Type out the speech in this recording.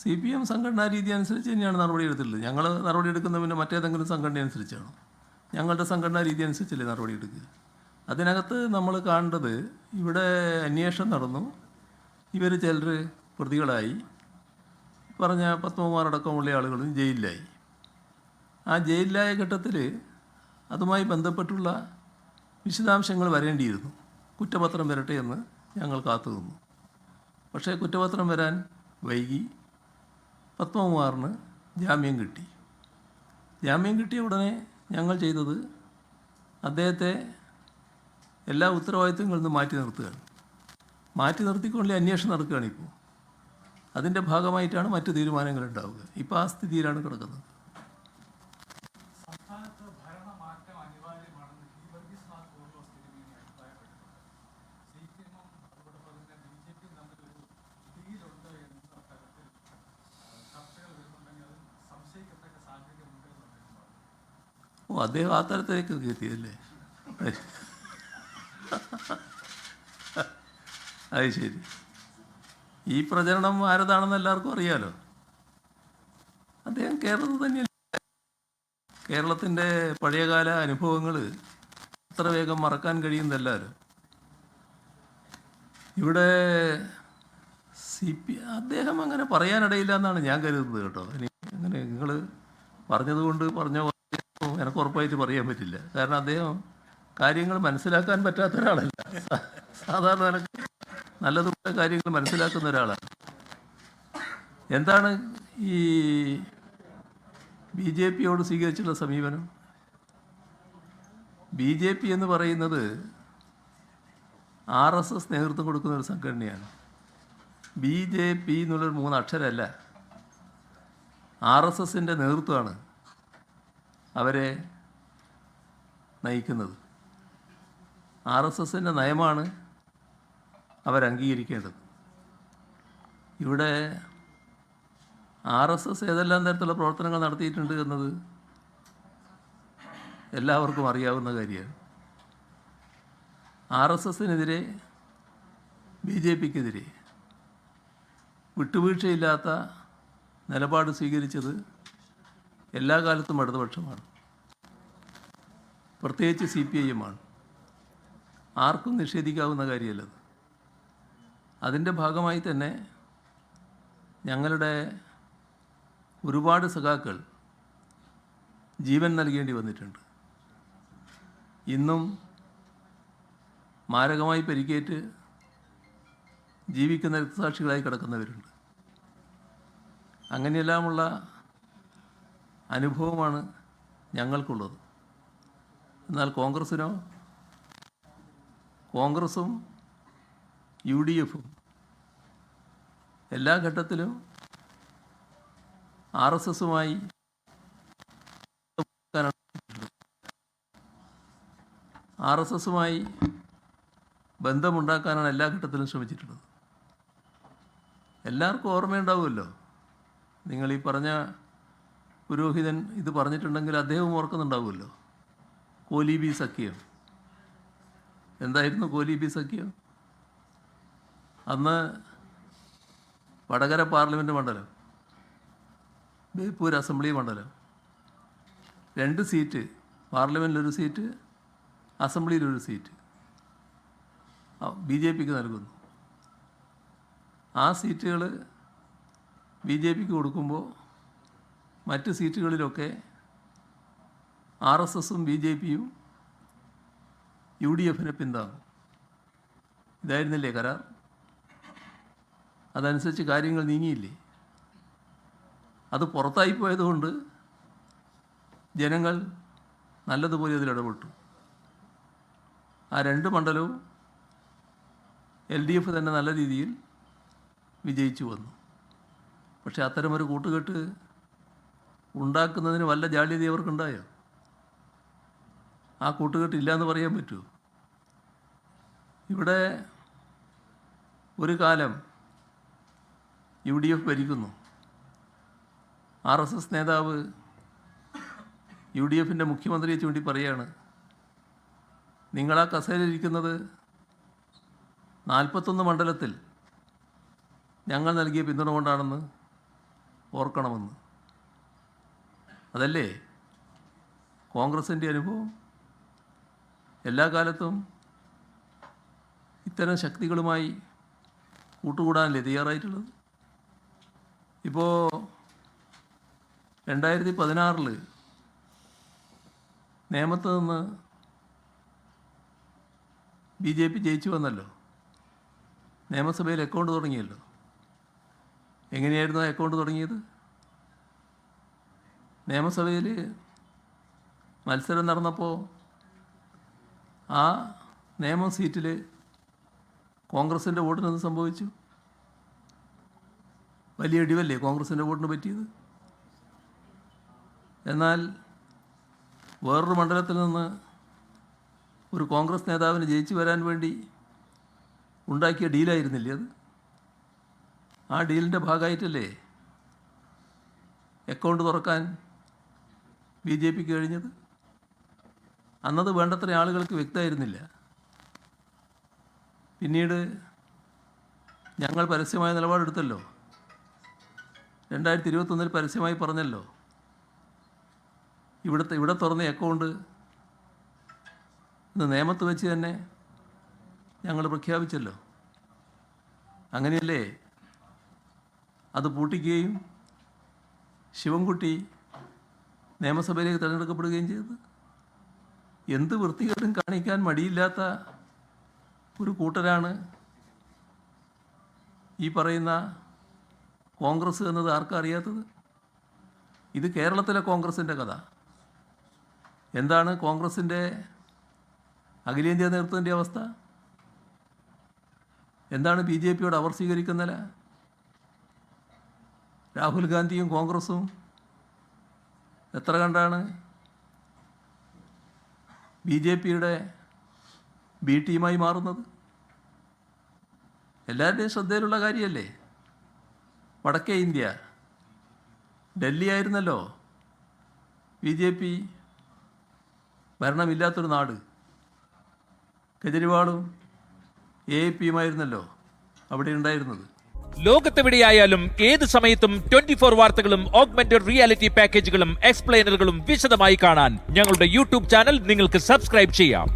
CPM സംഘടനാ രീതി അനുസരിച്ച് തന്നെയാണ് നടപടിയെടുത്തിട്ടുള്ളത്. ഞങ്ങൾ നടപടിയെടുക്കുന്ന പിന്നെ മറ്റേതെങ്കിലും സംഘടന അനുസരിച്ചാണോ? ഞങ്ങളുടെ സംഘടനാ രീതി അനുസരിച്ചല്ലേ നടപടിയെടുക്കുക. അതിനകത്ത് നമ്മൾ കാണേണ്ടത്, ഇവിടെ അന്വേഷണം നടന്നു, ഇവർ ചിലർ പ്രതികളായി, പറഞ്ഞ പത്മകുമാറടക്കമുള്ള ആളുകളും ജയിലിലായി. ആ ജയിലിലായ ഘട്ടത്തിൽ അതുമായി ബന്ധപ്പെട്ടുള്ള വിശദാംശങ്ങൾ വരേണ്ടിയിരുന്നു. കുറ്റപത്രം വരട്ടെ എന്ന് ഞങ്ങൾ കാത്തു നിന്നു. പക്ഷേ കുറ്റപത്രം വരാൻ വൈകി. പത്മകുമാറിന് ജാമ്യം കിട്ടി. ജാമ്യം കിട്ടിയ ഉടനെ ഞങ്ങൾ ചെയ്തത് അദ്ദേഹത്തെ എല്ലാ ഉത്തരവാദിത്വങ്ങളിൽ നിന്ന് മാറ്റി നിർത്തുകയാണ്. മാറ്റി നിർത്തിക്കൊണ്ടേ അന്വേഷണം നടക്കുകയാണിപ്പോൾ. അതിൻ്റെ ഭാഗമായിട്ടാണ് മറ്റു തീരുമാനങ്ങൾ ഉണ്ടാവുക. ഇപ്പോൾ ആ സ്ഥിതിയിലാണ് കിടക്കുന്നത്. അദ്ദേഹം ആ തരത്തിലേക്ക് എത്തിയല്ലേ? അത് ശരി. ഈ പ്രചരണം ആരതാണെന്ന് എല്ലാവർക്കും അറിയാലോ. അദ്ദേഹം കേരളത്തിൽ തന്നെയല്ല. കേരളത്തിൻ്റെ പഴയകാല അനുഭവങ്ങൾ അത്ര വേഗം മറക്കാൻ കഴിയുന്നതല്ലല്ലോ. ഇവിടെ അദ്ദേഹം അങ്ങനെ പറയാനിടയില്ല എന്നാണ് ഞാൻ കരുതുന്നത് കേട്ടോ. അങ്ങനെ നിങ്ങൾ പറഞ്ഞതുകൊണ്ട് എനിക്ക് ഉറപ്പായിട്ട് പറയാൻ പറ്റില്ല. കാരണം അദ്ദേഹം കാര്യങ്ങൾ മനസ്സിലാക്കാൻ പറ്റാത്ത ഒരാളല്ല. സാധാരണ എനിക്ക് നല്ലതുപോലെ കാര്യങ്ങൾ മനസ്സിലാക്കുന്ന ഒരാളാണ്. എന്താണ് ഈ BJPയോട് സ്വീകരിച്ചുള്ള സമീപനം? BJP എന്ന് പറയുന്നത് RSS നേതൃത്വം കൊടുക്കുന്ന ഒരു സംഘടനയാണ്. BJP എന്നുള്ളൊരു 3 അക്ഷരമല്ല. RSSൻ്റെ നേതൃത്വമാണ് അവരെ നയിക്കുന്നത്. RSSൻ്റെ നയമാണ് അവരംഗീകരിക്കേണ്ടത്. ഇവിടെ RSS ഏതെല്ലാം തരത്തിലുള്ള പ്രവർത്തനങ്ങൾ നടത്തിയിട്ടുണ്ട് എന്നത് എല്ലാവർക്കും അറിയാവുന്ന കാര്യമാണ്. RSSനെതിരെ BJPക്കെതിരെ വിട്ടുവീഴ്ചയില്ലാത്ത നിലപാട് സ്വീകരിച്ചത് എല്ലാ കാലത്തും ഇടതുപക്ഷമാണ്, പ്രത്യേകിച്ച് CPIM ആണ്. ആർക്കും നിഷേധിക്കാവുന്ന കാര്യമല്ലത്. അതിൻ്റെ ഭാഗമായി തന്നെ ഞങ്ങളുടെ ഒരുപാട് സഖാക്കൾ ജീവൻ നൽകേണ്ടി വന്നിട്ടുണ്ട്. ഇന്നും മാരകമായി പരിക്കേറ്റ് ജീവിക്കുന്ന രക്തസാക്ഷികളായി കിടക്കുന്നവരുണ്ട്. അങ്ങനെയെല്ലാമുള്ള അനുഭവമാണ് ഞങ്ങൾക്കുള്ളത്. എന്നാൽ കോൺഗ്രസും UDFും എല്ലാ ഘട്ടത്തിലും RSSുമായി ബന്ധമുണ്ടാക്കാനാണ് എല്ലാ ഘട്ടത്തിലും ശ്രമിച്ചിട്ടുള്ളത്. എല്ലാവർക്കും ഓർമ്മയുണ്ടാവുമല്ലോ. നിങ്ങൾ ഈ പറഞ്ഞ പുരോഹിതൻ ഇത് പറഞ്ഞിട്ടുണ്ടെങ്കിൽ അദ്ദേഹവും ഓർക്കുന്നുണ്ടാവുമല്ലോ. കോലീബി സഖ്യം. എന്തായിരുന്നു കോലീബി സഖ്യം? അന്ന് വടകര പാർലമെൻറ്റ് മണ്ഡലം, ബേപ്പൂർ അസംബ്ലി മണ്ഡലം, 2 സീറ്റ്, പാർലമെൻറ്റിലൊരു സീറ്റ്, അസംബ്ലിയിലൊരു സീറ്റ് BJPക്ക് നൽകുന്നു. ആ സീറ്റുകൾ BJPക്ക് കൊടുക്കുമ്പോൾ മറ്റ് സീറ്റുകളിലൊക്കെ RSSും BJPയും UDFനെ പിന്താങ്ങും. ഇതായിരുന്നില്ലേ കരാർ? അതനുസരിച്ച് കാര്യങ്ങൾ നീങ്ങിയില്ലേ? അത് പുറത്തായി പോയതുകൊണ്ട് ജനങ്ങൾ നല്ലതുപോലെ അതിൽ ഇടപെട്ടു. ആ 2 മണ്ഡലവും LDF തന്നെ നല്ല രീതിയിൽ വിജയിച്ചു വന്നു. പക്ഷേ അത്തരമൊരു കൂട്ടുകെട്ട് ഉണ്ടാക്കുന്നതിന് വല്ല ജാള്യത അവർക്കുണ്ടായോ? ആ കൂട്ടുകെട്ടില്ല എന്ന് പറയാൻ പറ്റുമോ? ഇവിടെ ഒരു കാലം UDF ഭരിക്കുന്നു. RSS നേതാവ് UDFൻ്റെ മുഖ്യമന്ത്രിയെ ചൂണ്ടി പറയാണ്, നിങ്ങളാ കസേരയിരിക്കുന്നത് 41 മണ്ഡലത്തിൽ ഞങ്ങൾ നൽകിയ പിന്തുണ കൊണ്ടാണെന്ന് ഓർക്കണമെന്ന്. അതല്ലേ കോൺഗ്രസിൻ്റെ അനുഭവം? എല്ലാ കാലത്തും ഇത്തരം ശക്തികളുമായി കൂട്ടുകൂടാനല്ലേ തയ്യാറായിട്ടുള്ളത്? ഇപ്പോൾ 2016 നേമത്ത് നിന്ന് BJP ജയിച്ചു വന്നല്ലോ. നിയമസഭയിൽ അക്കൗണ്ട് തുടങ്ങിയല്ലോ. എങ്ങനെയായിരുന്നു ആ അക്കൗണ്ട് തുടങ്ങിയത്? നിയമസഭയിൽ മത്സരം നടന്നപ്പോൾ ആ നിയമ സീറ്റിൽ കോൺഗ്രസിൻ്റെ വോട്ടിന് എന്ത് സംഭവിച്ചു? വലിയ ഇടിവല്ലേ കോൺഗ്രസിൻ്റെ വോട്ടിന് പറ്റിയത്? എന്നാൽ വേറൊരു മണ്ഡലത്തിൽ നിന്ന് ഒരു കോൺഗ്രസ് നേതാവിന് ജയിച്ചു വരാൻ വേണ്ടി ഉണ്ടാക്കിയ ഡീലായിരുന്നില്ലേ അത്? ആ ഡീലിൻ്റെ ഭാഗമായിട്ടല്ലേ അക്കൗണ്ട് തുറക്കാൻ BJPക്ക് കഴിഞ്ഞത്? അന്നത് വേണ്ടത്ര ആളുകൾക്ക് വ്യക്തമായിരുന്നില്ല. പിന്നീട് ഞങ്ങൾ പരസ്യമായ നിലപാടെടുത്തല്ലോ. 2021 പരസ്യമായി പറഞ്ഞല്ലോ, ഇവിടെ തുറന്ന അക്കൗണ്ട് ഇന്ന് നേമത്ത് വെച്ച് തന്നെ ഞങ്ങൾ പ്രഖ്യാപിച്ചല്ലോ. അങ്ങനെയല്ലേ അത് പൂട്ടിക്കുകയും ശിവൻകുട്ടി നിയമസഭയിലേക്ക് തിരഞ്ഞെടുക്കപ്പെടുകയും ചെയ്തത്? എന്ത് വൃത്തികേടും കാണിക്കാൻ മടിയില്ലാത്ത ഒരു കൂട്ടരാണ് ഈ പറയുന്ന കോൺഗ്രസ് എന്നത് ആർക്കും അറിയാത്തത്? ഇത് കേരളത്തിലെ കോൺഗ്രസിൻ്റെ കഥ. എന്താണ് കോൺഗ്രസിൻ്റെ അഖിലേന്ത്യാ നേതൃത്വത്തിൻ്റെ അവസ്ഥ? എന്താണ് BJPയോട് അവർ സ്വീകരിക്കുന്ന നില? രാഹുൽ ഗാന്ധിയും കോൺഗ്രസും എത്ര കണ്ടാണ് BJPയുടെ B ടീമായി മാറുന്നത്? എല്ലാവരുടെയും ശ്രദ്ധയിലുള്ള കാര്യമല്ലേ? വടക്കേ ഇന്ത്യ, ഡൽഹി ആയിരുന്നല്ലോ BJP ഭരണമില്ലാത്തൊരു നാട്. കെജ്രിവാളും AAPയുമായിരുന്നല്ലോ അവിടെ ഉണ്ടായിരുന്നത്. ലോകത്തെവിടെയായാലും ഏത് സമയത്തും 24 വാർത്തകളും ഓഗ്മെന്റഡ് റിയാലിറ്റി പാക്കേജുകളും എക്സ്പ്ലെയിനറുകളും വിശദമായി കാണാൻ ഞങ്ങളുടെ YouTube ചാനൽ നിങ്ങൾക്ക് സബ്സ്ക്രൈബ് ചെയ്യാം.